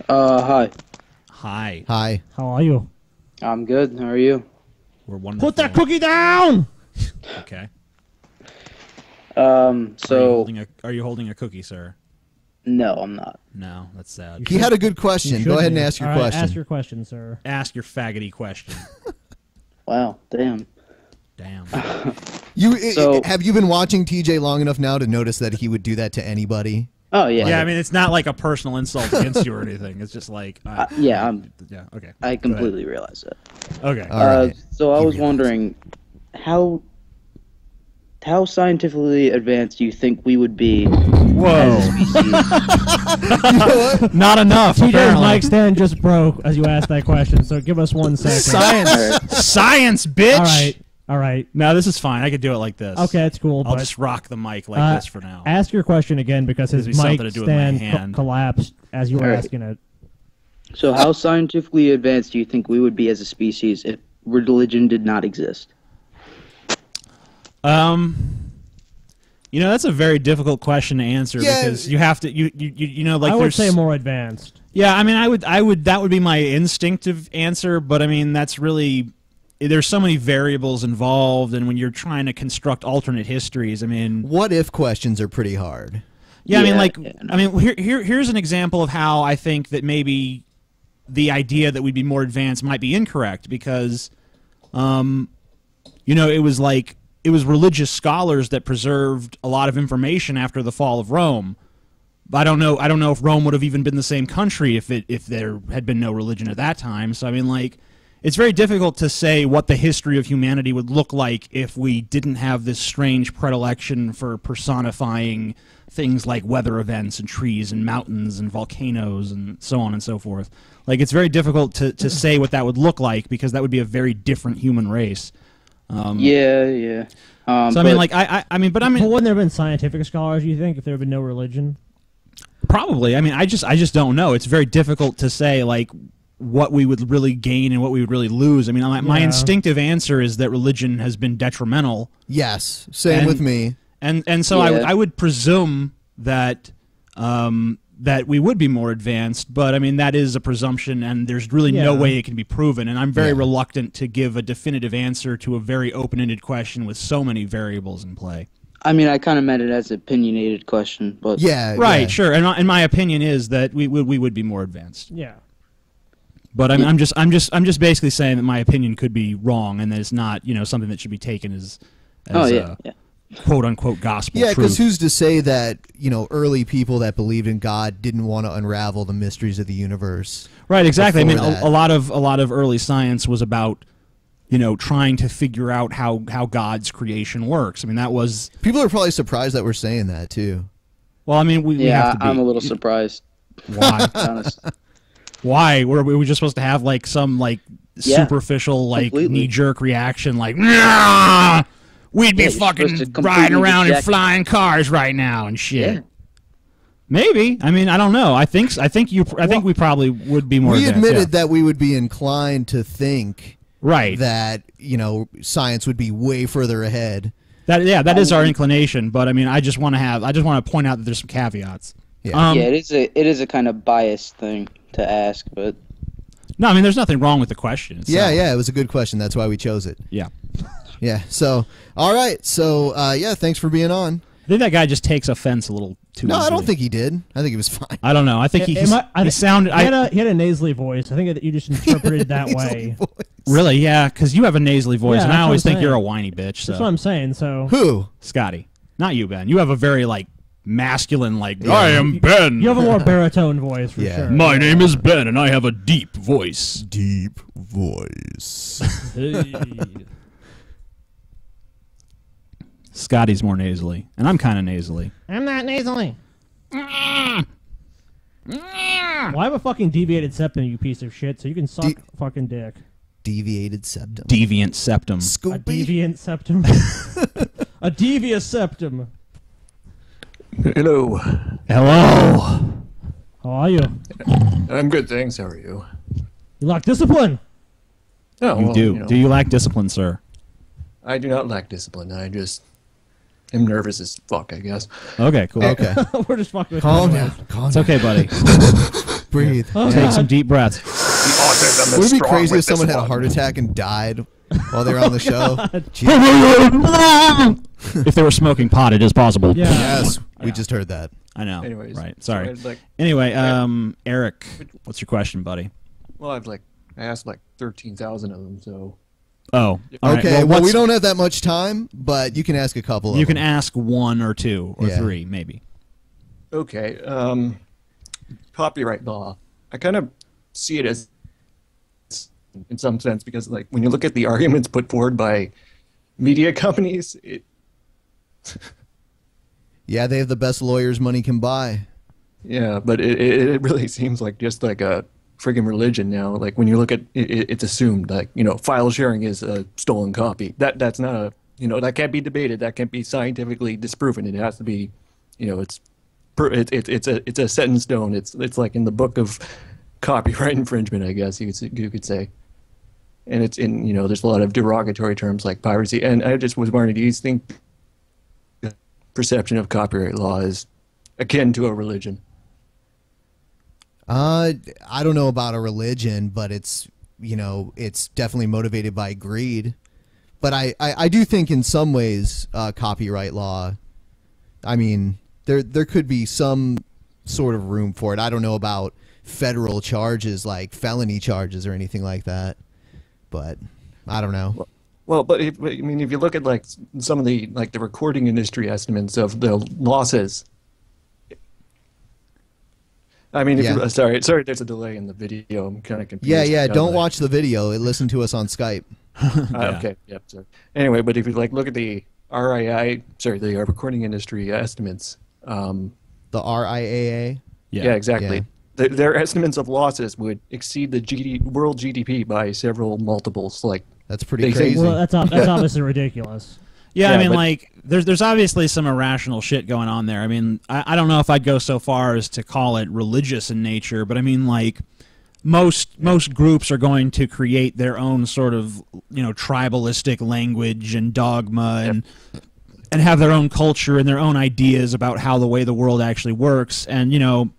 Hi. Hi. Hi. How are you? I'm good. How are you? We're wonderful. Put that cookie down! Okay. So Are you holding a cookie, sir? no, I'm not. No, that's sad. He had a good question. Go ahead and ask your All right, question. Ask your question, sir. Ask your faggoty question. Wow, damn. Damn. Have you been watching TJ long enough now to notice that he would do that to anybody? Oh yeah. Yeah, I mean, it's not like a personal insult against you or anything. It's just like... yeah, okay. I completely realize that. Okay. All right. So I was wondering, how scientifically advanced do you think we would be as a species? You know what? Not enough, TJ's apparently. mic stand just broke as you asked that question, so give us 1 second. Science. Science, bitch! All right. All right. No, this is fine. I could do it like this. Okay, it's cool. I'll but, just rock the mic like this for now. Ask your question again because his Gives me mic something to do with my stand hand. collapsed as you were All right. asking it. So how scientifically advanced do you think we would be as a species if religion did not exist? You know, that's a very difficult question to answer because you have to, you know, like I would there's... say more advanced. Yeah, I mean, that would be my instinctive answer, but I mean, that's really, there's so many variables involved, and when you're trying to construct alternate histories, I mean... What if questions are pretty hard. Yeah, I mean, like, yeah, I mean, here's an example of how I think that maybe the idea that we'd be more advanced might be incorrect, because, you know, it was religious scholars that preserved a lot of information after the fall of Rome. I don't know if Rome would have even been the same country if there had been no religion at that time. So I mean, like, it's very difficult to say what the history of humanity would look like if we didn't have this strange predilection for personifying things like weather events and trees and mountains and volcanoes and so on and so forth. Like, it's very difficult to say what that would look like because that would be a very different human race. Yeah. So I mean, like, I mean, But wouldn't there have been scientific scholars, you think, if there had been no religion? probably. I mean, I just don't know. It's very difficult to say, like, what we would really gain and what we would really lose. I mean, my instinctive answer is that religion has been detrimental. Yes, same with me. And so Yeah. I would presume that that we would be more advanced, but I mean, that is a presumption, and there's really no way it can be proven, and I'm very reluctant to give a definitive answer to a very open-ended question with so many variables in play. I mean, I kind of meant it as an opinionated question, but Right, sure, and my opinion is that we would be more advanced. Yeah. But I mean, I'm just basically saying that my opinion could be wrong, and that it's not, you know, something that should be taken as quote unquote gospel. Yeah, because truth. who's to say that, you know, early people that believed in God didn't want to unravel the mysteries of the universe? Right, exactly. I mean, before that? a lot of early science was about, you know, trying to figure out how God's creation works. I mean, that was... People are probably surprised that we're saying that, too. Well, I mean, we have to be... I'm a little surprised. Why? To be honest. Why? Were we just supposed to have, like, some, like, superficial, like, knee-jerk reaction, like, nah! We'd be fucking riding around in flying cars right now and shit. Yeah. Maybe. I mean, I don't know. I think we probably would be more advanced. We admitted that we would be inclined to think that, you know, science would be way further ahead. That is our inclination, but I mean, I just want to point out that there's some caveats. Yeah. It is a kind of biased thing to ask, but no, I mean, there's nothing wrong with the question itself. Yeah, it was a good question. That's why we chose it. Yeah. Yeah. So, all right. So, yeah, thanks for being on. I think that guy just takes offense a little too easily. I don't think he did. I think he was fine. I don't know. I think he sounded... He had a nasally voice. I think that you just interpreted it that way. Voice. Really? Yeah, because you have a nasally voice, and I always think you're a whiny bitch. So. That's what I'm saying, so... Who? Scotty. Not you, Ben. You have a very, like, masculine, like, I am Ben. You have a more baritone voice, for sure. My name is Ben, and I have a deep voice. Deep voice. Hey. Scotty's more nasally, and I'm kind of nasally. I'm not nasally. Well, I have a fucking deviated septum, you piece of shit, so you can suck fucking dick. Deviated septum. Deviant septum. Scoopy. A deviant septum. A devious septum. Hello. Hello. How are you? I'm good, thanks. How are you? You lack discipline. Oh, You well, do. you know, Do you lack discipline, sir? I do not lack discipline. I just am nervous as fuck, I guess. Okay, cool. Okay. We're just fucking with Calm you. down. Calm It's down. okay, buddy. breathe. Take some deep breaths. Would it be crazy if someone had a heart attack and died while they were on the show? If they were smoking pot, it is possible. Yeah. Yes, we just heard that. I know. Anyways, right. Sorry. so Anyway, Eric, what's your question, buddy? Well, I asked like 13,000 of them, so. Oh, all right. Okay. Well, we don't have that much time, but you can ask a couple. You can ask one or two or three, maybe. Okay. Copyright law. I kind of see it as, in some sense, because like when you look at the arguments put forward by media companies, yeah, they have the best lawyers money can buy. Yeah, but it really seems like just like a friggin' religion now. Like when you look at it, it's assumed like, you know, file sharing is a stolen copy. That's not a, you know, that can't be debated. That can't be scientifically disproven. It has to be, you know, it's a set in stone. It's like in the book of copyright infringement, I guess you could say. And it's in, you know, there's a lot of derogatory terms like piracy. And I just was wondering, do you think the perception of copyright law is akin to a religion? I don't know about a religion, but it's, you know, it's definitely motivated by greed. But I do think in some ways copyright law, I mean, there could be some sort of room for it. I don't know about federal charges like felony charges or anything like that, but I don't know. Well, but if you look at like some of the like the recording industry estimates of the losses. I mean, sorry, there's a delay in the video. I'm kind of confused. Yeah. Don't watch the video. Listen to us on Skype. Okay. Yep. Sorry. Anyway, but if you like look at the the recording industry estimates. The RIAA. Yeah, exactly. Yeah. Their estimates of losses would exceed the world GDP by several multiples. Like that's pretty crazy. Well, that's obviously ridiculous. Yeah, I mean, like, there's obviously some irrational shit going on there. I mean, I don't know if I'd go so far as to call it religious in nature, but I mean, like, most groups are going to create their own sort of, you know, tribalistic language and dogma and have their own culture and their own ideas about how the way the world actually works. And, you know,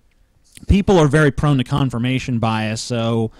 people are very prone to confirmation bias, so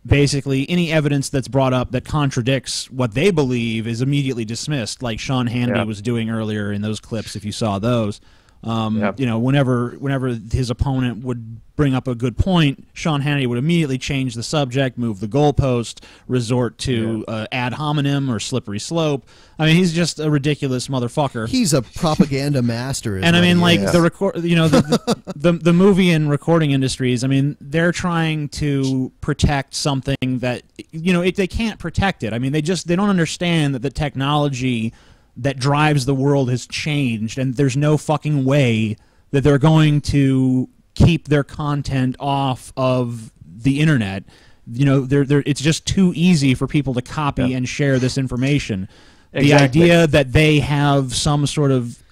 basically any evidence that's brought up that contradicts what they believe is immediately dismissed, like Sean Hannity was doing earlier in those clips, if you saw those. You know, whenever his opponent would bring up a good point, Sean Hannity would immediately change the subject, move the goalpost, resort to ad hominem or slippery slope. I mean, he's just a ridiculous motherfucker. He's a propaganda master. And I mean, like the movie and recording industries. I mean, they're trying to protect something that, you know, they can't protect it. I mean, they don't understand that the technology that drives the world has changed, and there's no fucking way that they're going to keep their content off of the internet. You know, it's just too easy for people to copy and share this information. Exactly. The idea that they have some sort of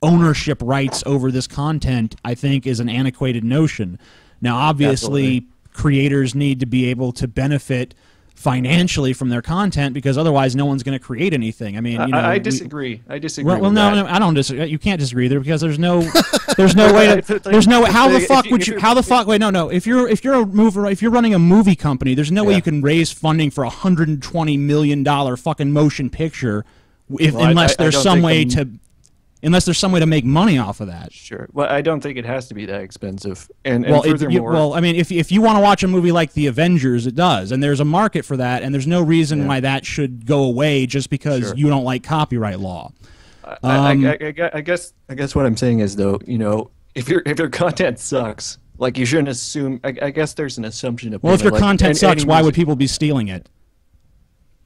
ownership rights over this content, I think, is an antiquated notion. Now, obviously, creators need to be able to benefit financially from their content, because otherwise no one's going to create anything. I mean, you know, I disagree. Well, no, I don't disagree. You can't disagree there, because there's no way to, there's no how the fuck would you, how the fuck, wait, no, if you're running a movie company, there's no way you can raise funding for $120 million fucking motion picture unless there's some way to make money off of that. Sure. Well, I don't think it has to be that expensive. And furthermore, I mean, if you want to watch a movie like The Avengers, it does, and there's a market for that, and there's no reason why that should go away just because you don't like copyright law. I guess what I'm saying is, though, you know, if your content sucks, like, you shouldn't assume. I guess there's an assumption of. Well, if your content sucks, why would people be stealing it?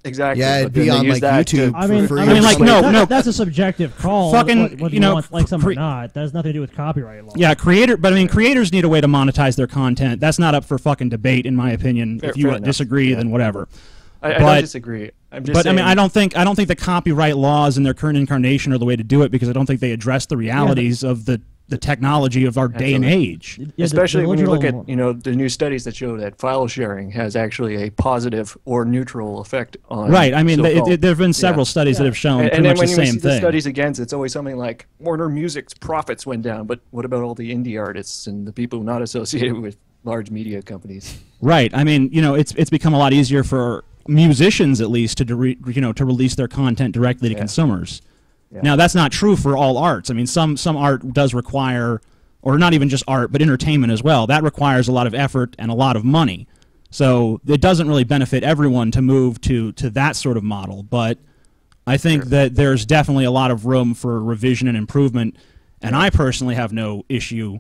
Exactly. Yeah, it'd be on like YouTube. I mean, like no, that's a subjective call. Fucking, whether you know, like something or not. That has nothing to do with copyright law. Yeah, but I mean, creators need a way to monetize their content. That's not up for fucking debate, in my opinion. If you disagree, then whatever. I don't disagree. I'm just saying, I mean, I don't think the copyright laws in their current incarnation are the way to do it, because I don't think they address the realities of the technology of our day and age. Especially when you look at, you know, the new studies that show that file sharing has actually a positive or neutral effect on. Right. I mean, there have been several studies that have shown pretty much the same thing. And then when you see the studies against, it's always something like Warner Music's profits went down, but what about all the indie artists and the people not associated with large media companies. Right. I mean, it's become a lot easier for musicians, at least, to release their content directly to consumers. Yeah. Now, that's not true for all arts. I mean, some art does require, or not even just art, but entertainment as well. That requires a lot of effort and a lot of money. So it doesn't really benefit everyone to move to that sort of model. But I think that there's definitely a lot of room for revision and improvement. And I personally have no issue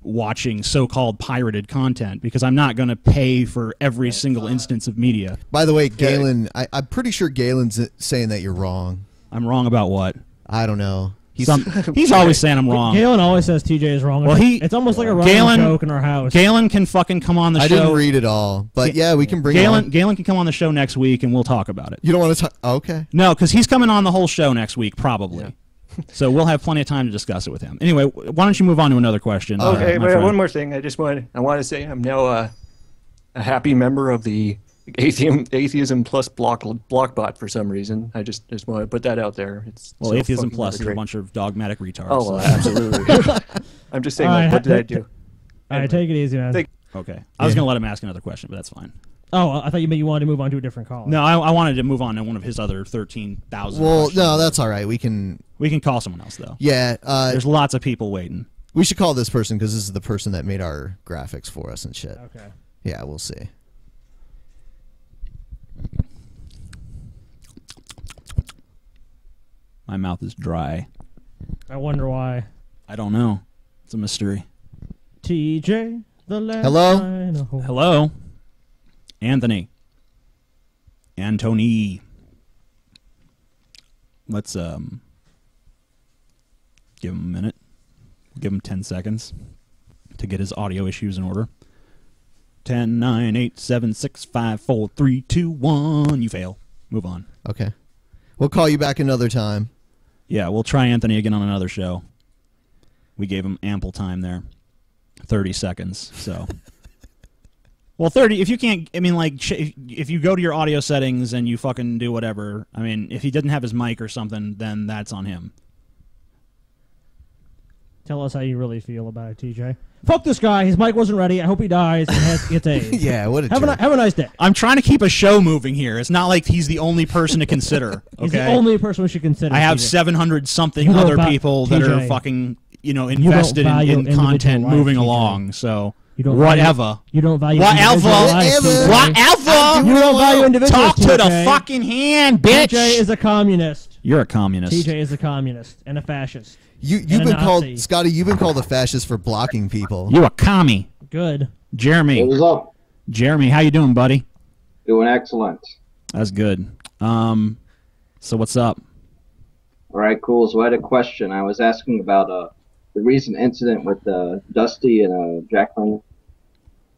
watching so-called pirated content because I'm not going to pay for every single instance of media. By the way, Galen, I'm pretty sure Galen's saying that you're wrong. I'm wrong about what? I don't know. He's always saying I'm wrong. Galen always says TJ is wrong. Well, it's almost like a running joke in our house. Galen can fucking come on the show. I didn't read it all, but yeah, we can bring Galen can come on the show next week and we'll talk about it. You don't want to talk? Okay. No, because he's coming on the whole show next week, probably. Yeah. So we'll have plenty of time to discuss it with him. Anyway, why don't you move on to another question? Okay, but one more thing. I want to say I'm now a happy member of the Atheism Plus Blockbot for some reason. I just want to put that out there. Well, Atheism Plus is a bunch of dogmatic retards. Oh, well, absolutely. I'm just saying, what did I do? All right, take it easy, man. Okay. I was going to let him ask another question, but that's fine. Oh, I thought you wanted to move on to a different call. No, I wanted to move on to one of his other 13,000 Well, questions. no, that's all right. We can call someone else, though. Yeah. There's lots of people waiting. We should call this person because this is the person that made our graphics for us and shit. Okay. Yeah, we'll see. My mouth is dry. I wonder why. I don't know. It's a mystery. TJ, the last Hello? Hello? Anthony. Antony. Let's give him a minute. Give him 10 seconds to get his audio issues in order. 10, 9, 8, 7, 6, 5, 4, 3, 2, 1. You fail. Move on. Okay. We'll call you back another time. Yeah, we'll try Anthony again on another show. We gave him ample time there. 30 seconds, so. Well, 30, if you can't, I mean, like, if you go to your audio settings and you fucking do whatever, I mean, if he didn't have his mic or something, then that's on him. Tell us how you really feel about it, TJ. Fuck this guy. His mic wasn't ready. I hope he dies and gets AIDS. Yeah, what a have a nice day. I'm trying to keep a show moving here. It's not like he's the only person to consider. Okay? He's the only person we should consider. I have 700-something other people that are fucking, invested in content moving along. So whatever. You don't value whatever. Whatever. You don't value individuals. Talk to the fucking hand, bitch. TJ is a communist. You're a communist. TJ is a communist and a fascist. You've been called, Scotty, you've been called a fascist for blocking people. You a commie. Good. Jeremy. What's up? Jeremy, how you doing, buddy? Doing excellent. That's good. So what's up? All right, cool. So I had a question. I was asking about the recent incident with Dusty and Jacqueline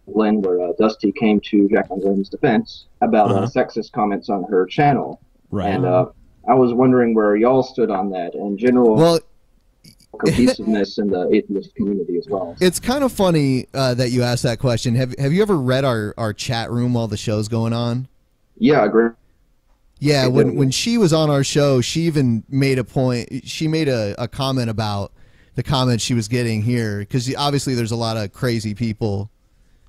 Lynn, where Dusty came to Jacqueline Lynn's defense about sexist comments on her channel. Right. And I was wondering where y'all stood on that in general. Well, cohesiveness in the atheist community as well. It's kind of funny that you asked that question. Have you ever read our chat room while the show's going on? Yeah, I agree. Yeah, when she was on our show, she even made a point. She made a comment about the comments she was getting here, because obviously there's a lot of crazy people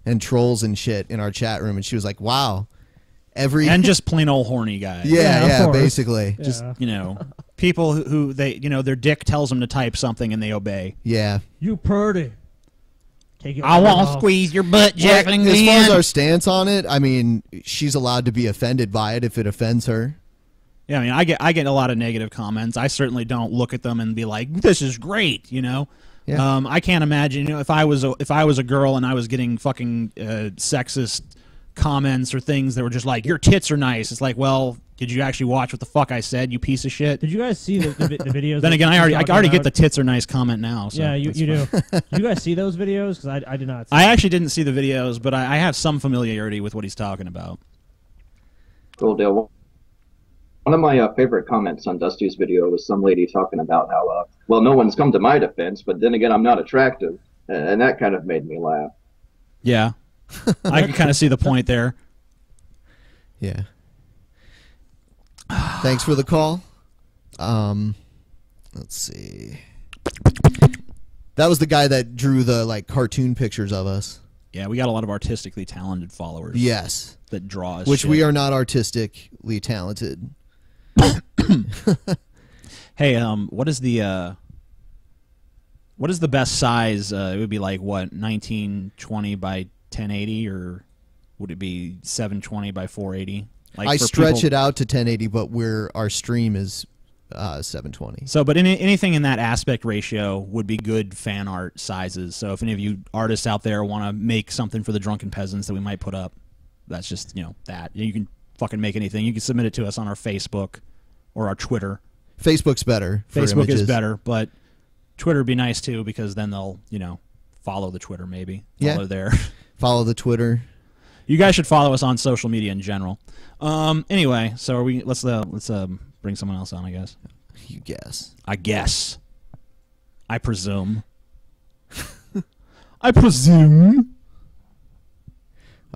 and trolls and shit in our chat room, and she was like, wow. And just plain old horny guys. Yeah, basically. Yeah. Just, people who they, their dick tells them to type something and they obey. Yeah. You purdy. Take it. I won't squeeze your butt, Jacqueline. As far as our stance on it, I mean, she's allowed to be offended by it if it offends her. Yeah, I mean, I get a lot of negative comments. I certainly don't look at them and be like, "This is great," Yeah. I can't imagine, if I was a girl and I was getting fucking sexist comments or things that were just like, your tits are nice. It's like, well, did you actually watch what the fuck I said, you piece of shit? Did you guys see the videos? Then again, I already get the tits are nice comment now. So yeah, you do. Did you guys see those videos? Because I did not see I actually didn't see the videos, but I have some familiarity with what he's talking about. Cool deal. One of my favorite comments on Dusty's video was some lady talking about how, well, no one's come to my defense, but then again, I'm not attractive. And that kind of made me laugh. Yeah. I can kind of see the point there. Yeah. Thanks for the call. Let's see. That was the guy that drew the cartoon pictures of us. Yeah, we got a lot of artistically talented followers. Yes. That draw us. Which shit. we are not artistically talented. Hey, what is the best size? It would be like what, 1920 by 1080, or would it be 720 by 480? Like I for stretch people- it out to 1080, but our stream is 720. So, but anything in that aspect ratio would be good fan art sizes. So, if any of you artists out there want to make something for the Drunken Peasants that we might put up, that's just that you can fucking make anything. You can submit it to us on our Facebook or our Twitter. Facebook's better. For Facebook images. is better, but Twitter would be nice too, because then they'll follow the Twitter maybe. Follow there. Follow the Twitter. You guys should follow us on social media in general. Anyway, so are we? Let's bring someone else on, I guess. You guess. I guess. I presume. I presume.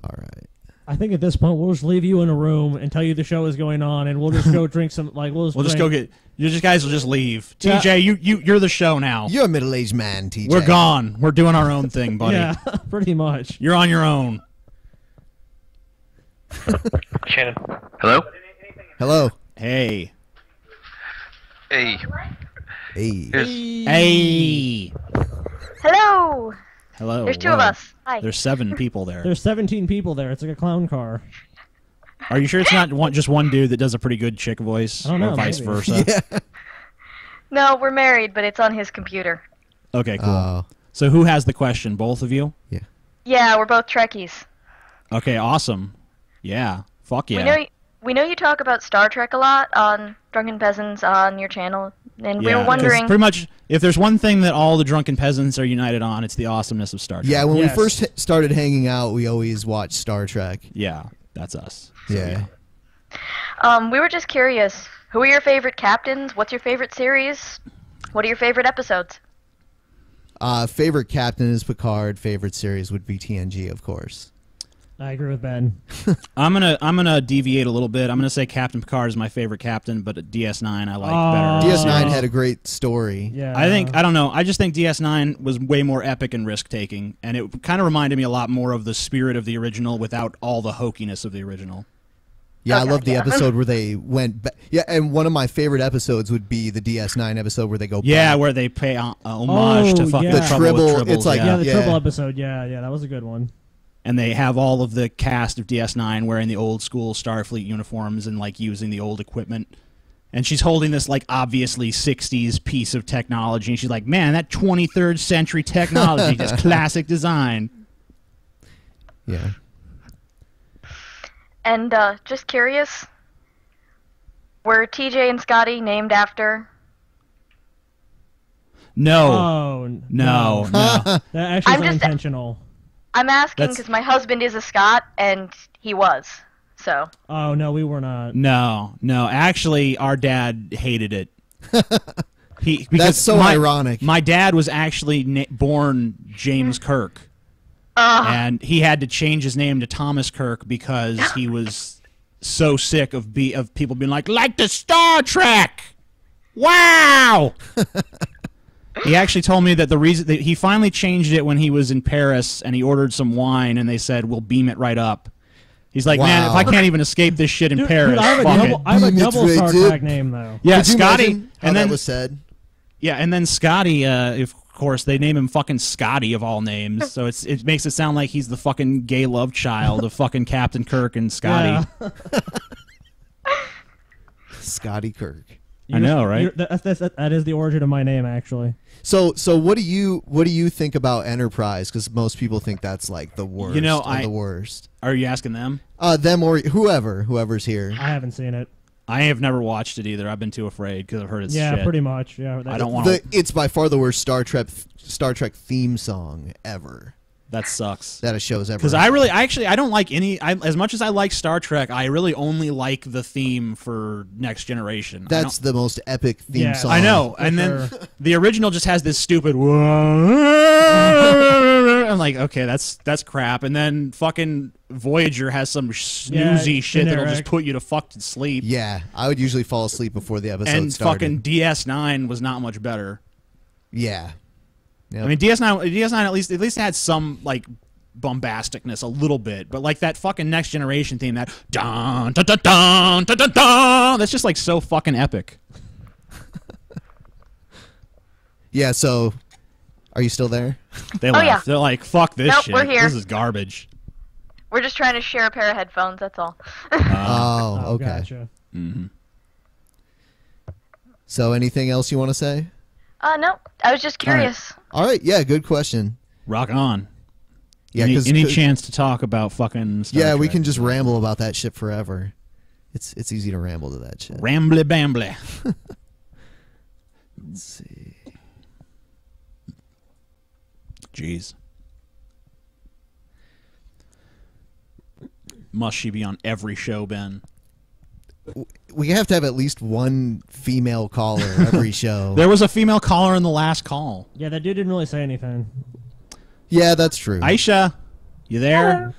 All right. I think at this point we'll just leave you in a room and tell you the show is going on, and we'll just go drink some. We'll just go get. You guys will just leave. TJ, you're the show now. You're a middle-aged man, TJ. We're gone. We're doing our own thing, buddy. Yeah, pretty much. You're on your own. Shannon. Hello? Hello. Hey. Hey. Hey. Hey. Hello. Hello. There's two of us. Hi. There's 7 people there. There's 17 people there. It's like a clown car. Are you sure it's not just one dude that does a pretty good chick voice, I don't know, or vice maybe. versa? Yeah. No, we're married, but it's on his computer. Okay, cool. Oh. So who has the question? Both of you? Yeah. Yeah, we're both Trekkies. Okay, awesome. Yeah. Fuck yeah. We know you talk about Star Trek a lot on Drunken Peasants on your channel, and we Yeah, were 'cause wondering. pretty much, if there's one thing that all the Drunken Peasants are united on, it's the awesomeness of Star Trek. Yeah, when Yes. we first started hanging out, we always watched Star Trek. Yeah, that's us. So, Yeah. We were just curious. Who are your favorite captains? What's your favorite series? What are your favorite episodes? Favorite captain is Picard. Favorite series would be TNG, of course. I agree with Ben. I'm gonna deviate a little bit. I'm gonna say Captain Picard is my favorite captain, but DS9 I like better. DS9 had a great story. Yeah. I don't know. I just think DS9 was way more epic and risk taking, and it kind of reminded me a lot more of the spirit of the original without all the hokiness of the original. Yeah, Okay, I love the yeah. episode where they went back. Yeah, and one of my favorite episodes would be the DS9 episode where they go Yeah, back. where they pay homage to fucking yeah. The Trouble with Tribble, Tribbles, it's like- yeah. Yeah, the Yeah. Triple episode. Yeah, that was a good one. And they have all of the cast of DS9 wearing the old school Starfleet uniforms and like using the old equipment. And she's holding this like obviously 60s piece of technology, and she's like, "Man, that 23rd century technology, just classic design." Yeah. And just curious, were TJ and Scotty named after? No, Oh no. That actually I'm is just- unintentional. I'm asking That's- because my husband is a Scot, and he was. So. Oh no, we were not. No. Actually, our dad hated it. Because That's so ironic. My dad was actually born James Kirk, and he had to change his name to Thomas Kirk because he was so sick of people being like the Star Trek. Wow. He actually told me that the reason that he finally changed it when he was in Paris and he ordered some wine and they said, "We'll beam it right up." He's like, "Man, if I Wow. can't even escape this shit in Dude, Paris, I have a fuck double, it." I have a Beam it double right Star up. Trek name though. Yeah, Could you Scotty, imagine how and then that was said? yeah, and then Scotty. Of course, they name him fucking Scotty of all names, so it makes it sound like he's the fucking gay love child of fucking Captain Kirk and Scotty. Yeah. Scotty Kirk. I know, right? That is the origin of my name, actually. So what do you think about Enterprise? Because most people think that's like the worst. You know, of the worst. Are you asking them? Them or whoever's here. I haven't seen it. I have never watched it either. I've been too afraid because I've heard it's Yeah, shit. pretty much. Yeah, I don't want to. It's by far the worst Star Trek theme song ever That sucks. that a show's ever. Because had. I don't like any. As much as I like Star Trek, I really only like the theme for Next Generation. That's the most epic theme Yeah, song. I know. For And then sure. the original just has this stupid. I'm like, okay, that's crap. And then fucking Voyager has some snoozy shit that'll just generic. put you to fucking sleep. Yeah, I would usually fall asleep before the episode And started. fucking DS9 was not much better. Yeah. Yep. I mean, DS9 at least had some like bombasticness a little bit, but like that fucking Next Generation theme, that dun dun dun dun dun dun dun, that's just like so fucking epic. Yeah, so are you still there? They left. Yeah. They're like, fuck this Nope, shit. we're here. This is garbage. We're just trying to share a pair of headphones, that's all. Oh, okay. Gotcha. So anything else you want to say? No, I was just curious. All right, yeah, good question. Rock on. Yeah, any chance to talk about fucking Star Yeah, we Trek. can just ramble about that shit forever. It's easy to ramble to that shit. Rambly bambly. Let's see. Jeez. Must she be on every show, Ben? We have to have at least one female caller every show. There was a female caller in the last call. Yeah, that dude didn't really say anything. Yeah, that's true. Aisha, you there? Hello.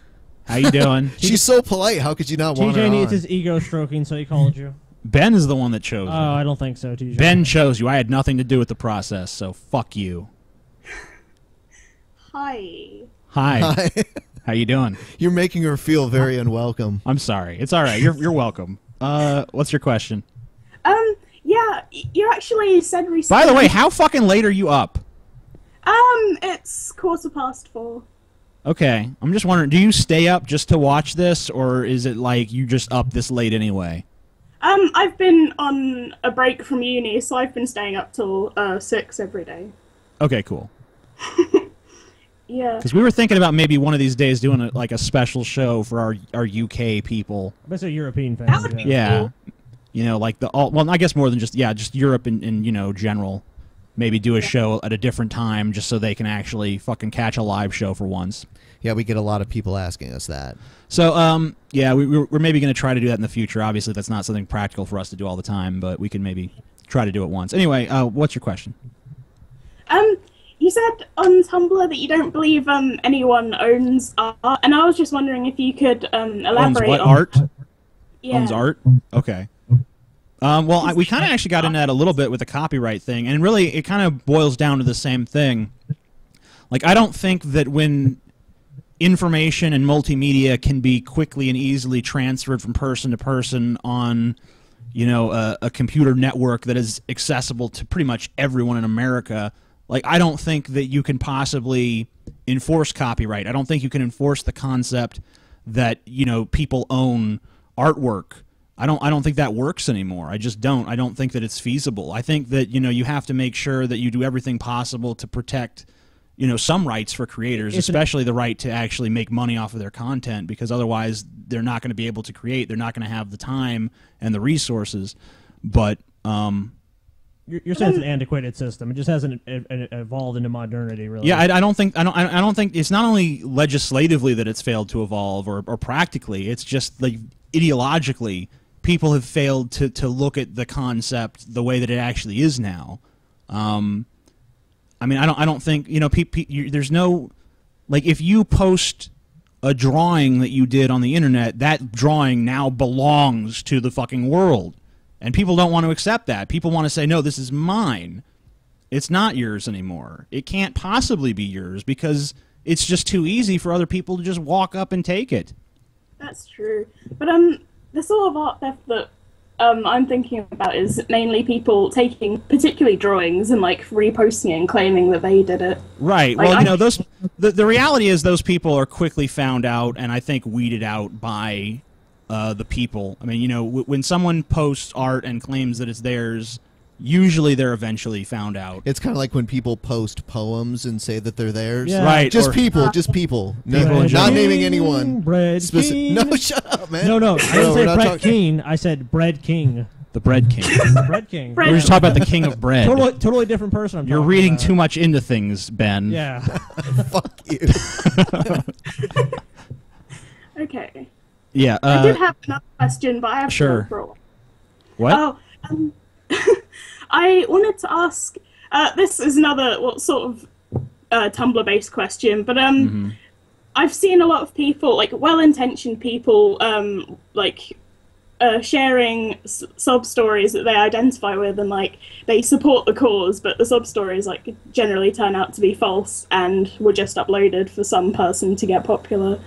How you doing? She's so polite. How could you not want her TJ needs on? his ego stroking, so he called you. Ben is the one that chose Oh, you. I don't think so, TJ. Ben chose you. I had nothing to do with the process, so fuck you. Hi. Hi. Hi. How you doing? You're making her feel very unwelcome. I'm sorry. It's all right. You're welcome. What's your question? Yeah, you actually said recently. By the way, how fucking late are you up? It's 4:15. Okay. I'm just wondering, do you stay up just to watch this, or is it like you just up this late anyway? I've been on a break from uni, so I've been staying up till 6 every day. Okay, cool. Yeah. Because we were thinking about maybe one of these days doing a special show for our UK people. That's a European fan. That would be Yeah. cool. You know, like well, I guess more than just Europe and you know, general. Maybe do a show at a different time just so they can actually fucking catch a live show for once. Yeah, we get a lot of people asking us that. So, yeah, we're maybe going to try to do that in the future. Obviously, that's not something practical for us to do all the time, but we can maybe try to do it once. Anyway, what's your question? You said on Tumblr that you don't believe anyone owns art, and I was just wondering if you could Owns elaborate what on art? Yeah. Owns art? Okay. Well, we kind of actually got into that a little bit with the copyright thing, and really it kind of boils down to the same thing. Like, I don't think that when information and multimedia can be quickly and easily transferred from person to person on, you know, a computer network that is accessible to pretty much everyone in America, like, I don't think that you can possibly enforce copyright. I don't think you can enforce the concept that, you know, people own artwork. I don't think that works anymore. I just don't. I don't think that it's feasible. I think that, you know, you have to make sure that you do everything possible to protect, you know, some rights for creators, especially the right to actually make money off of their content, because otherwise they're not going to be able to create. They're not going to have the time and the resources. But You're saying it's an antiquated system. It just hasn't evolved into modernity, really. yeah, I don't think it's not only legislatively that it's failed to evolve or practically. It's just like ideologically, people have failed to look at the concept the way that it actually is now. I mean, I don't think, you know, there's no, like, if you post a drawing that you did on the internet, that drawing now belongs to the fucking world. And people don't want to accept that. People want to say, no, this is mine. It's not yours anymore. It can't possibly be yours because it's just too easy for other people to just walk up and take it. That's true. But the sort of art theft that I'm thinking about is mainly people taking particularly drawings and like reposting it and claiming that they did it. Right. Like, Well, you know, the reality is those people are quickly found out and I think weeded out by the people. I mean, you know, when someone posts art and claims that it's theirs, usually they're eventually found out. It's kind of like when people post poems and say that they're theirs. Yeah. Right. Just or- people. Just people. No, People in not general. naming anyone. Bread King. No, shut up, man. No, I didn't say we're not Bread talking- King. I said Bread King. The Bread King. Bread King. Bread- We're just talking about the King of Bread. Totally different person. You're reading too much into things, Ben. Yeah. Fuck you. Okay. Yeah. I did have another question, but I have sure. to for a while. What? Oh, I wanted to ask. This is another sort of Tumblr-based question, but I've seen a lot of people, like well-intentioned people, like sharing sob stories that they identify with, and like they support the cause, but the sob stories like generally turn out to be false and were just uploaded for some person to get popular.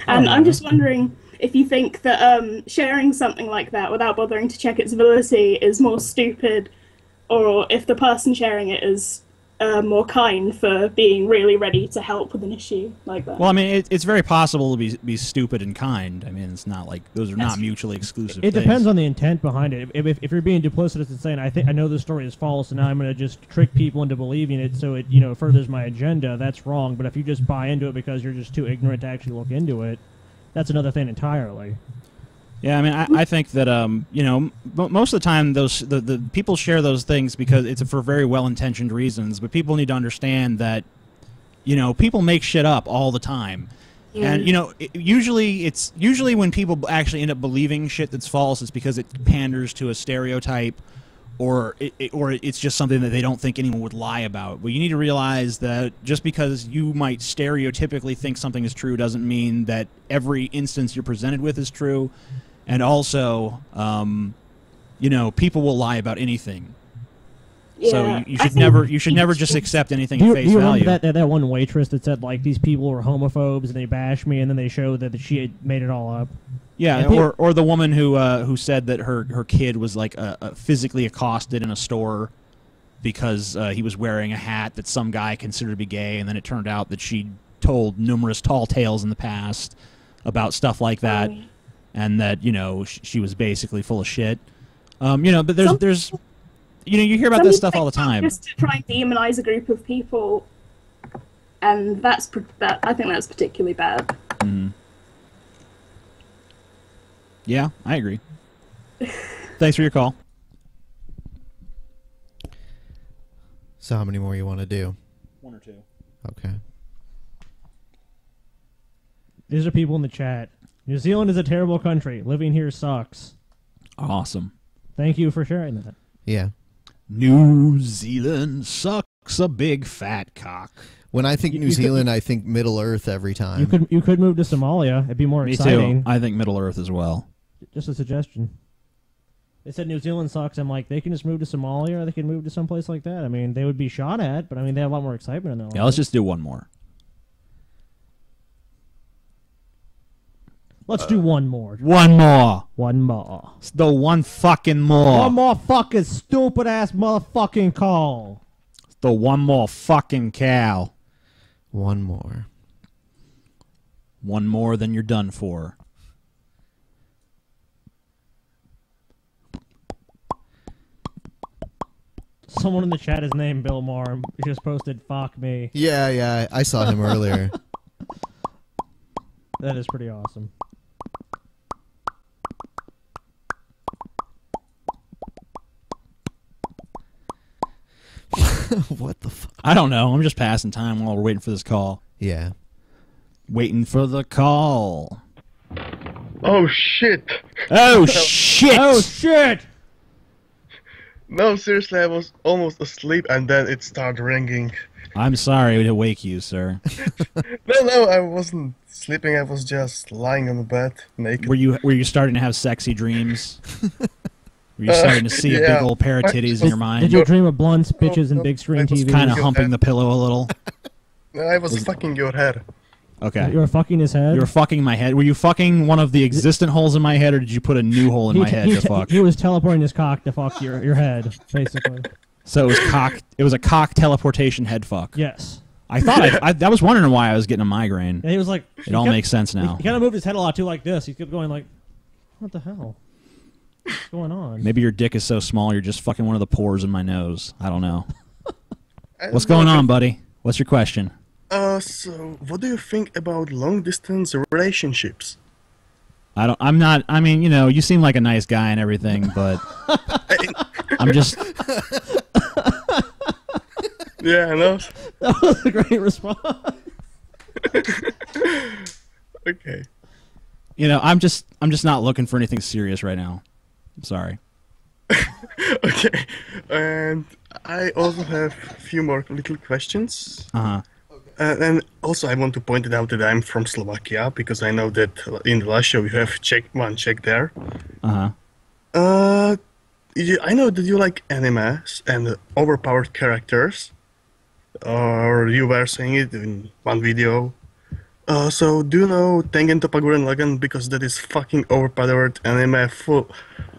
And I'm just wondering if you think that sharing something like that without bothering to check its validity is more stupid, or if the person sharing it is more kind for being really ready to help with an issue like that. Well, I mean, it's very possible to be stupid and kind. I mean, it's not like those are not mutually exclusive It things. depends on the intent behind it. If you're being duplicitous and saying, I know this story is false, and now I'm going to just trick people into believing it so it furthers my agenda, that's wrong. But if you just buy into it because you're just too ignorant to actually look into it, that's another thing entirely. Yeah, I mean, I think that most of the time the people share those things because it's for very well-intentioned reasons, but people need to understand that people make shit up all the time. Yeah. And usually when people actually end up believing shit that's false, it's because it panders to a stereotype, or it's just something that they don't think anyone would lie about. But you need to realize that just because you might stereotypically think something is true doesn't mean that every instance you're presented with is true. And also, people will lie about anything. Yeah, so you should never just accept anything at face value. Remember that one waitress that said like these people were homophobes and they bashed me, and then they showed that she had made it all up. Yeah, or the woman who said that her kid was like physically accosted in a store because he was wearing a hat that some guy considered to be gay, and then it turned out that she told numerous tall tales in the past about stuff like that. And that she was basically full of shit, but there's you hear about this stuff all the time. Just to try and demonize a group of people, and I think that's particularly bad. Mm-hmm. Yeah, I agree. Thanks for your call. So how many more you want to do? One or two. Okay. These are people in the chat. New Zealand is a terrible country. Living here sucks. Awesome. Thank you for sharing that. Yeah. New Zealand sucks a big fat cock. When I think New Zealand, I think Middle Earth every time. You could move to Somalia. It'd be more exciting. Me too. I think Middle Earth as well. Just a suggestion. They said New Zealand sucks. I'm like, they can just move to Somalia, or they can move to someplace like that. I mean, they would be shot at, but I mean, they have a lot more excitement in their life. Yeah, let's just do one more. Let's do one more. One more. One more. It's the one fucking more. One more fucking stupid ass motherfucking call. It's the one more fucking cow. One more. One more than you're done for. Someone in the chat is named Bill Maher. He just posted "fuck me." Yeah, I saw him earlier. That is pretty awesome. What the fuck? I don't know. I'm just passing time while we're waiting for this call. Yeah. Waiting for the call. Oh, shit. Oh, shit. Oh, shit. No, seriously, I was almost asleep and then it started ringing. I'm sorry to wake you, sir. No, I wasn't sleeping. I was just lying on the bed, naked. Were you starting to have sexy dreams? Were you starting to see a big old pair of titties in your mind? Did you dream of blunts, bitches, and big screen TV? Kind of humping the pillow a little? No, I was fucking your head. Okay. You were fucking his head? You were fucking my head. Were you fucking one of the existent holes in my head, or did you put a new hole in my head to fuck? He was teleporting his cock to fuck your head, basically. So it was cock. It was a cock teleportation head fuck. Yes. I thought I was wondering why I was getting a migraine. And he was like, it all makes sense now. He kind of moved his head a lot too, like this. He kept going like, what the hell? What's going on? Maybe your dick is so small you're just fucking one of the pores in my nose. I don't know. What's going on, buddy? What's your question? So what do you think about long distance relationships? I'm not. I mean, you seem like a nice guy and everything, but I'm just. Yeah, I know. That was a great response. Okay. I'm just not looking for anything serious right now. I'm sorry. Okay, and I also have a few more little questions. And also, I want to point it out that I'm from Slovakia because I know that in the last show you have Czech there. I know that you like animes and overpowered characters, or you were saying it in one video. So do you know Tengen Toppa Gurren Because that is fucking overpowered anime full.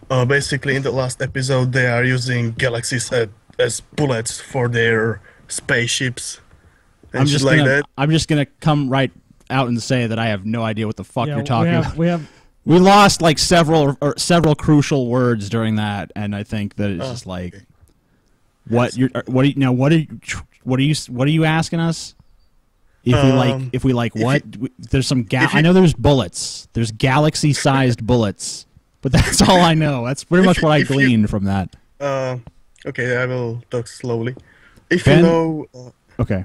Basically, in the last episode, they are using galaxies as bullets for their spaceships. And I'm shit just like gonna, that. I'm just gonna come right out and say that I have no idea what the fuck Yeah, you're talking we about. have We lost like several crucial words during that, and I think that it's just like, okay. what are you asking us? If we like what? There's some I know there's bullets. There's galaxy-sized bullets, but that's all I know. That's pretty much what I gleaned from that. Okay, I will talk slowly. If Ben? you know, Okay.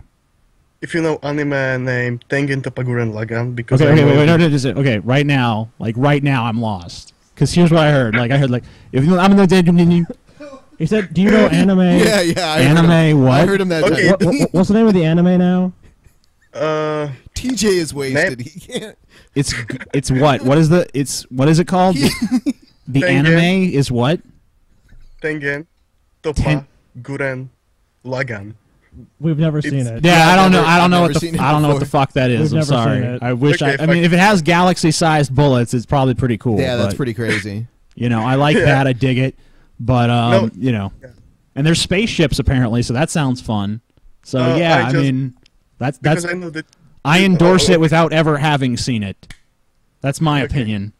if you know anime named Tengen Toppa Gurren Lagann, because Okay. I know Okay. Right now, I'm lost. Because here's what I heard. Like I heard if you I'm in He said, "Do you know anime?" Yeah, yeah. I heard him. Anime what? I heard him that Okay. time. What's the name of the anime now? TJ is wasted. He can't. It's what? What is it called? The Tengen. anime is what? Tengen Toppa Gurren Lagann. We've never seen it. Yeah, I don't know. I don't know I've what never seen the it I don't know what the before. fuck that is. We've I'm never sorry. seen it. I wish Okay, I mean, if it has galaxy-sized bullets, it's probably pretty cool. Yeah, that's but, pretty crazy. You know, I like that. I dig it. But No. you know, and there's spaceships apparently, so that sounds fun. So yeah, I mean, that's Because I know that. I endorse it without ever having seen it. That's my opinion.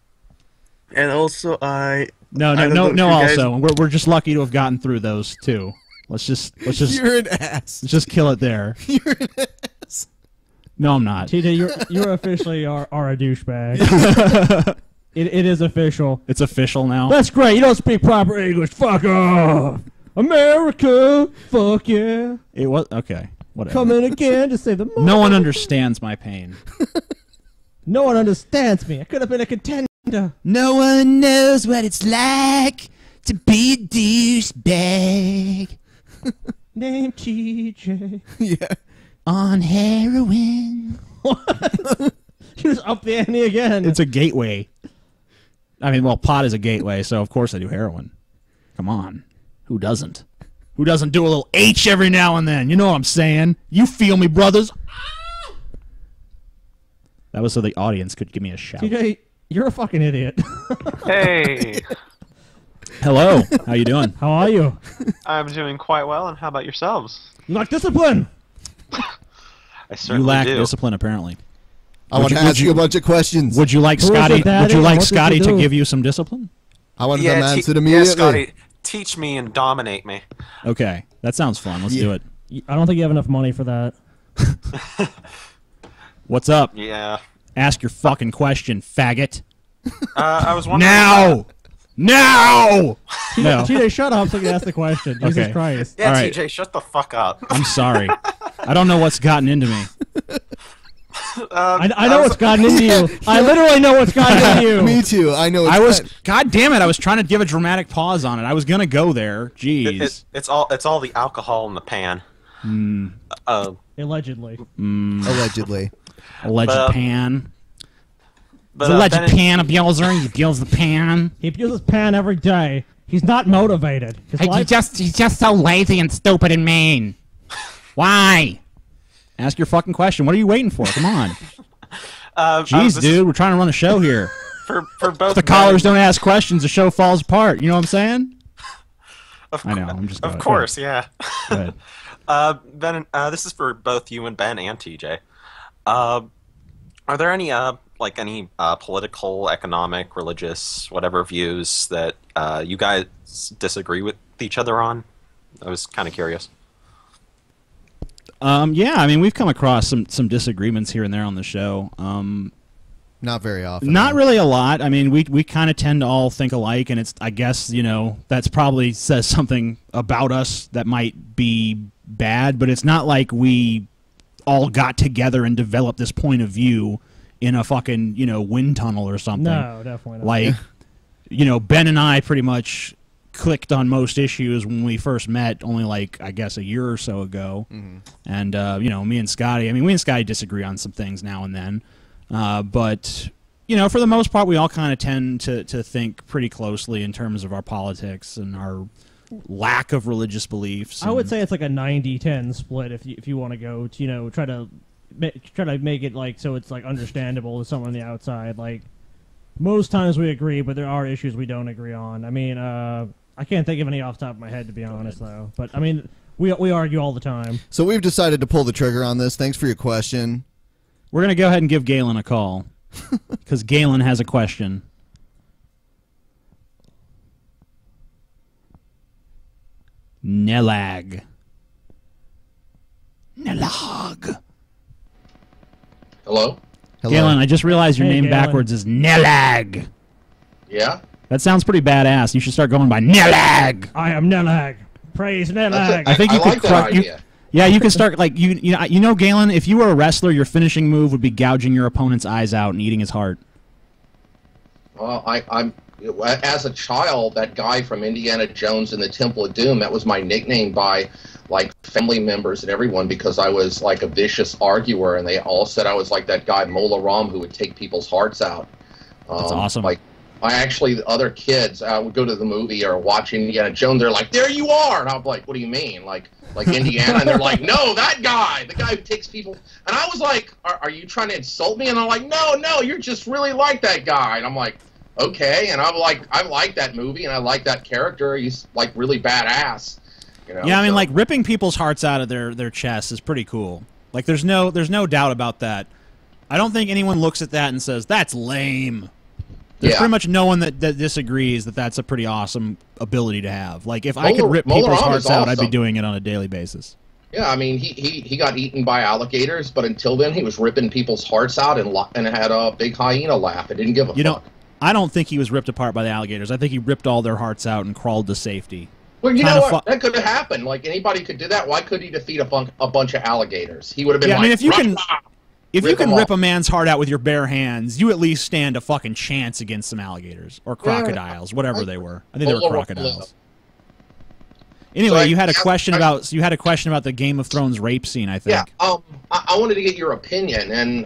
And also, I No. I don't know if you guys- Also, we're just lucky to have gotten through those two. Let's just You're an ass. let's just kill it there. You're an ass. No, I'm not. TJ, you're officially are a douchebag. It is official. It's official now. That's great. You don't speak proper English. Fuck off. America. Fuck yeah. It was okay. Whatever. Coming again to save the money. No one understands my pain. No one understands me. I could have been a contender. No one knows what it's like to be a douchebag Name TJ. Yeah. on heroin. You just up the ante again. It's a gateway. I mean, well, pot is a gateway, so of course I do heroin. Come on. Who doesn't? Who doesn't do a little H every now and then? You know what I'm saying? You feel me, brothers? That was so the audience could give me a shout. TJ, you're a fucking idiot. Hey, Hello. How you doing? How are you? I'm doing quite well, and how about yourselves? You lack discipline. I certainly You lack do. discipline, apparently. I want to ask you a bunch of questions. Would you like Who is Scotty? it, Daddy? Would you like What did Scotty you to do? give you some discipline? I want them Yeah, answered yeah, immediately. Scotty, teach me and dominate me. Okay, that sounds fun. Let's do it. I don't think you have enough money for that. What's up? Yeah. Ask your fucking question, faggot. I was wondering. Now! Now! No. TJ, shut up so you can ask the question. Jesus Okay. Christ. Yeah, All right. TJ, shut the fuck up. I'm sorry. I don't know what's gotten into me. I know what's gotten into you. I literally know what's gotten into you. Me too. I know. God damn it! I was trying to give a dramatic pause on it. I was gonna go there. Jeez. It's all the alcohol in the pan. Allegedly. Allegedly. Alleged but, pan. But, It's alleged Ben- pan abuser. He abused the pan. He abuses pan every day. He's not motivated. His life- He's just so lazy and stupid and mean. Why? Ask your fucking question. What are you waiting for? Come on. Jeez, this dude, we're trying to run a show here. For both If the callers don't ask questions, the show falls apart. You know what I'm saying? I know. I'm just. Of course, yeah. Go ahead. Ben, this is for both you and Ben and TJ. Are there any political, economic, religious, whatever views that you guys disagree with each other on? I was kind of curious. Yeah, I mean, we've come across some disagreements here and there on the show. Not very often. Not really a lot. I mean, we kind of tend to all think alike, and it's, I guess, that's probably says something about us that might be bad, but it's not like we all got together and developed this point of view in a fucking, wind tunnel or something. No, definitely not. Like, Ben and I pretty much clicked on most issues when we first met only I guess a year or so ago. Mm-hmm. And me and Scotty, we and Scotty disagree on some things now and then, but you know, for the most part, we all kind of tend to think pretty closely in terms of our politics and our lack of religious beliefs. I would say it's like a 90-10 split if you want to go to, you know, try to make it like so it's like understandable to someone on the outside. Like most times we agree, but there are issues we don't agree on. I mean, I can't think of any off the top of my head, to be honest, though. But I mean, we argue all the time. So we've decided to pull the trigger on this. Thanks for your question. We're gonna go ahead and give Galen a call because Galen has a question. Nelag. Hello? Galen, I just realized your name Galen. backwards is Nelag. Yeah? That sounds pretty badass. You should start going by Nelag. I am Nelag. Praise Nelag. I think you could like that idea. Yeah, you can start like you know, Galen. If you were a wrestler, your finishing move would be gouging your opponent's eyes out and eating his heart. Well, I'm as a child, that guy from Indiana Jones and the Temple of Doom, that was my nickname by like family members and everyone because I was like a vicious arguer, and they all said I was like that guy Mola Ram who would take people's hearts out. That's awesome. Like I actually, the other kids would go to the movie or watch Indiana Jones. They're like, "There you are," and I'm like, "What do you mean?" Like Indiana, and they're like, "No, that guy, the guy who takes people." And I was like, "Are you trying to insult me?" And they're like, "No, you're just really like that guy." And I'm like, "Okay." And I'm like, I like that movie and I like that character. He's like really badass. You know, yeah, I mean, like ripping people's hearts out of their chests is pretty cool. Like, there's no doubt about that. I don't think anyone looks at that and says that's lame. There's pretty much no one that disagrees that that's a pretty awesome ability to have. Like, if I could rip people's hearts out, I'd be doing it on a daily basis. Yeah, I mean, he got eaten by alligators, but until then, he was ripping people's hearts out and had a big hyena laugh. It didn't give a fuck. I don't think he was ripped apart by the alligators. I think he ripped all their hearts out and crawled to safety. Well, you know what? That could have happened. Like, anybody could do that. Why couldn't he defeat a bunch of alligators? He would have been like, I mean, if you can... If you can rip off. a man's heart out with your bare hands, you at least stand a fucking chance against some alligators or crocodiles, whatever they were. I think they were crocodiles. Anyway, you had a question about the Game of Thrones rape scene, I think. Yeah. I wanted to get your opinion and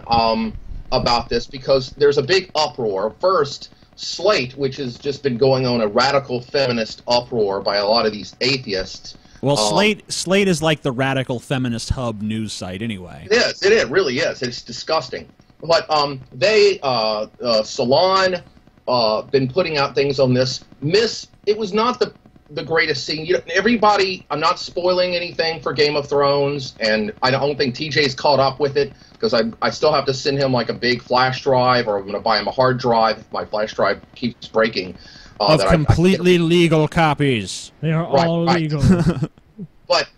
about this because there's a big uproar. First, Slate, which has just been going on a radical feminist uproar by a lot of these atheists. Well, Slate is like the radical feminist hub news site, anyway. It really is. It's disgusting. But Salon, been putting out things on this. It was not the greatest scene. Everybody, I'm not spoiling anything for Game of Thrones, and I don't think TJ's caught up with it because I still have to send him like a big flash drive, or I'm going to buy him a hard drive if my flash drive keeps breaking. Of completely legal copies. They are all legal. But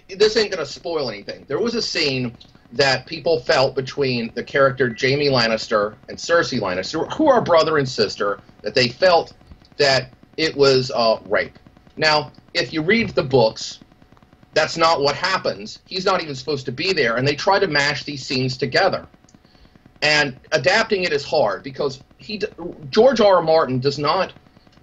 this ain't going to spoil anything. There was a scene that people felt between the character Jaime Lannister and Cersei Lannister, who are brother and sister, that they felt that it was rape. Now, if you read the books, that's not what happens. He's not even supposed to be there, and they try to mash these scenes together. And adapting it is hard because George R.R. Martin does not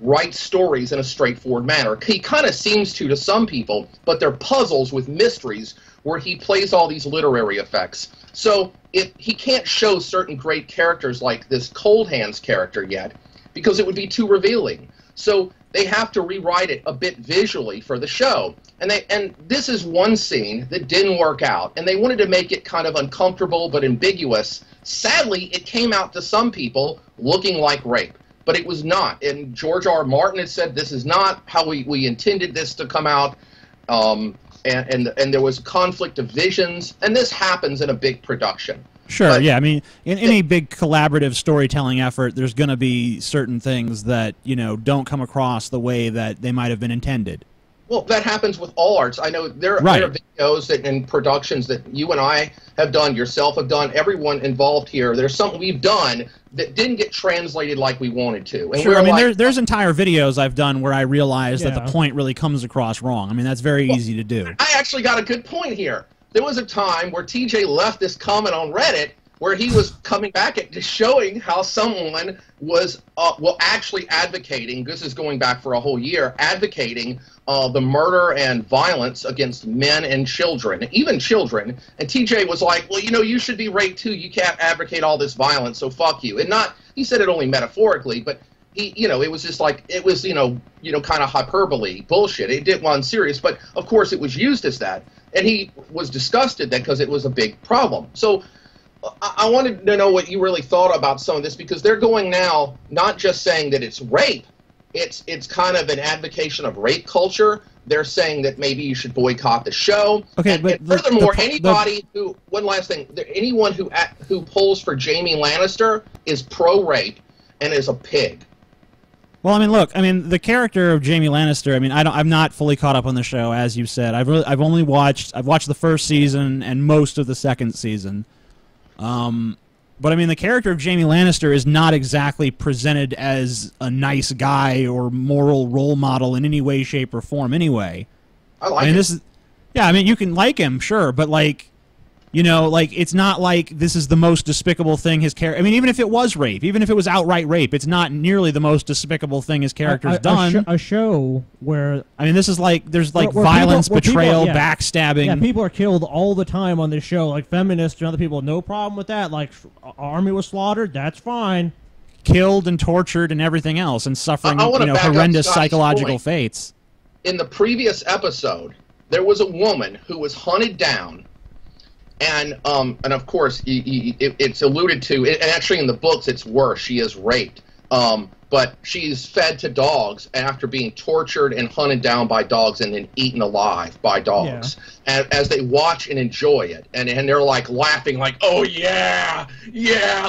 write stories in a straightforward manner. He kind of seems to some people, but they're puzzles with mysteries where he plays all these literary effects. So he can't show certain great characters like this Cold Hands character yet because it would be too revealing. So they have to rewrite it a bit visually for the show. And this is one scene that didn't work out, and they wanted to make it kind of uncomfortable but ambiguous. Sadly, it came out to some people looking like rape. But it was not. And George R. R. Martin had said this is not how we intended this to come out. And there was conflict of visions. And this happens in a big production. Sure, yeah. I mean, in any big collaborative storytelling effort, there's going to be certain things that, don't come across the way that they might have been intended. Well, that happens with all arts. I know there are videos and productions that you and I have done, yourself have done, everyone involved here. There's something we've done that didn't get translated like we wanted to. And sure, I mean, there's entire videos I've done where I realized that the point really comes across wrong. I mean, that's very easy to do. I actually got a good point here. There was a time where TJ left this comment on Reddit where he was coming back at just showing how someone was actually advocating. This is going back for a whole year, advocating the murder and violence against men and children, even children. And TJ was like, well, you should be raped too. You can't advocate all this violence, so fuck you. And not, he said it only metaphorically, but he, it was just like, it was, kind of hyperbole bullshit. It didn't want serious, but of course it was used as that. And he was disgusted then because it was a big problem. So I wanted to know what you really thought about some of this, because they're going now not just saying that it's rape, it's kind of an advocation of rape culture. They're saying that maybe you should boycott the show. Okay, and furthermore, one last thing, anyone who pulls for Jaime Lannister is pro-rape and is a pig. Well, I mean, look, the character of Jaime Lannister, I'm not fully caught up on the show, as you said. I've watched the first season and most of the second season. But the character of Jaime Lannister is not exactly presented as a nice guy or moral role model in any way, shape, or form. Anyway, I like him. You can like him, sure, but it's not like this is the most despicable thing his character. Even if it was rape, even if it was outright rape, it's not nearly the most despicable thing his character's done. A show where this is there's violence, betrayal, backstabbing. Yeah, people are killed all the time on this show. Like feminists and other people, no problem with that. Like army was slaughtered, that's fine. Killed and tortured and everything else, and suffering horrendous psychological fates. In the previous episode, there was a woman who was hunted down. And of course, it's alluded to, and actually in the books it's worse, she is raped. But she's fed to dogs after being tortured and hunted down by dogs and then eaten alive by dogs. Yeah. And as they watch and enjoy it, and they're like laughing like, oh yeah,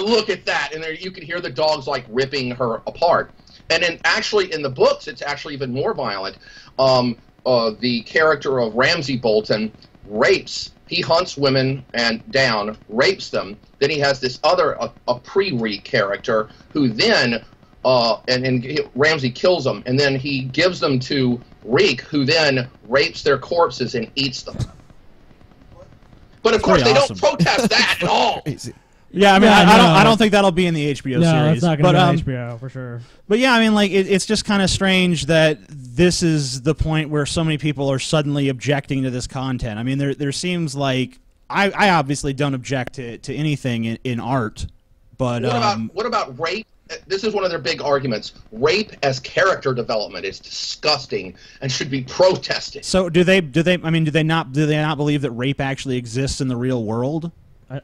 look at that. And you can hear the dogs like ripping her apart. And then actually in the books, it's actually even more violent. The character of Ramsay Bolton he hunts women down, rapes them. Then he has this other, a pre-Reek character who then, Ramsay kills them, and then he gives them to Reek, who then rapes their corpses and eats them. But of course, they don't protest that at all. Yeah, I don't think that'll be in the HBO series. No, it's not going to be on HBO for sure. But yeah, it's just kind of strange that this is the point where so many people are suddenly objecting to this content. There seems like I obviously don't object to anything in art, but what about rape? This is one of their big arguments. Rape as character development is disgusting and should be protested. So do they not believe that rape actually exists in the real world?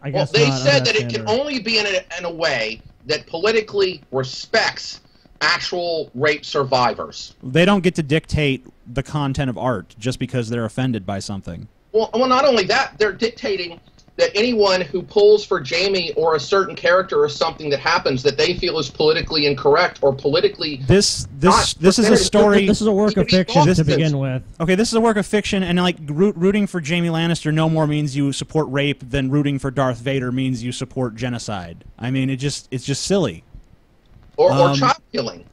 I guess they said that it can only be in a way that politically respects actual rape survivors. They don't get to dictate the content of art just because they're offended by something. Well, not only that, they're dictating that anyone who pulls for Jaime or a certain character or something that happens that they feel is politically incorrect or politically this is a story. This is a work of fiction to begin with. Okay, this is a work of fiction, and rooting for Jaime Lannister no more means you support rape than rooting for Darth Vader means you support genocide. It's just silly. Or child killing.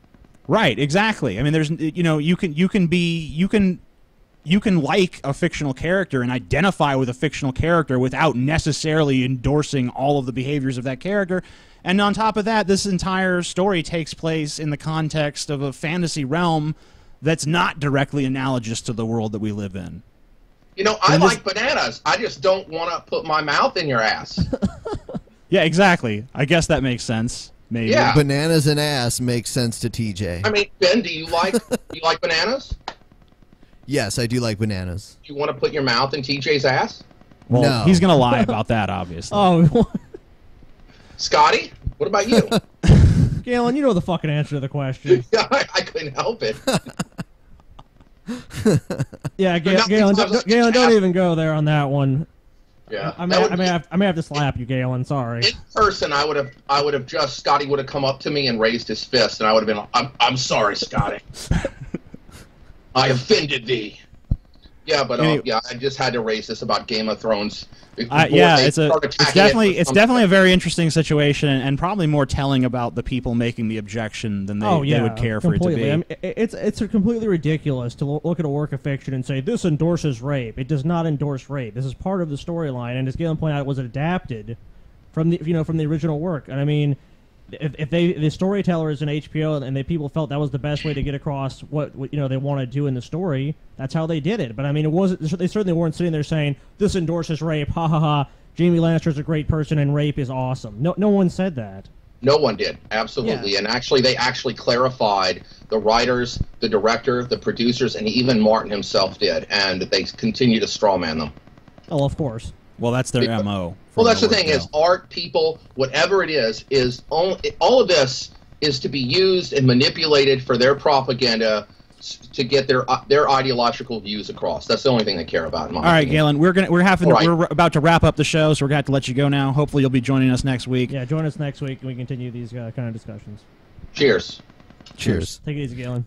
Right, exactly. There's you can like a fictional character and identify with a fictional character without necessarily endorsing all of the behaviors of that character. And on top of that, this entire story takes place in the context of a fantasy realm that's not directly analogous to the world that we live in. I like bananas. I just don't want to put my mouth in your ass. Yeah, exactly. I guess that makes sense. Maybe. Yeah. Bananas and ass makes sense to TJ. Ben, do you like bananas? Yes, I do like bananas. You want to put your mouth in TJ's ass? Well, no. He's going to lie about that, obviously. Oh, Scotty, what about you? Galen, you know the fucking answer to the question. Yeah, I couldn't help it. Yeah, Galen, don't even go there on that one. Yeah, I may have to slap you, Galen. Sorry. In person, Scotty would have come up to me and raised his fist, and I would have been, I'm sorry, Scotty. I offended thee. Yeah, but I just had to raise this about Game of Thrones. It's definitely a very interesting situation, and probably more telling about the people making the objection than they would care for it to be. It's completely ridiculous to look at a work of fiction and say this endorses rape. It does not endorse rape. This is part of the storyline, and as Galen pointed out, it was adapted from the original work. And I mean, if the storytellers in HBO and people felt that was the best way to get across what they want to do in the story, that's how they did it. But I mean, they certainly weren't sitting there saying this endorses rape, ha ha ha. Jaime Lannister's a great person and rape is awesome. No one said that. No one did, absolutely. Yeah. And actually, they actually clarified, the writers, the director, the producers, and even Martin himself did, and they continue to strawman them. Oh, of course. Well, that's their MO. Well, that's the thing is, art, people, whatever it is all of this is to be used and manipulated for their propaganda to get their ideological views across. That's the only thing they care about. In my All right, opinion. Galen, we're about to wrap up the show, so we're gonna have to let you go now. Hopefully, you'll be joining us next week. Yeah, join us next week and we continue these kind of discussions. Cheers. Cheers. Take it easy, Galen.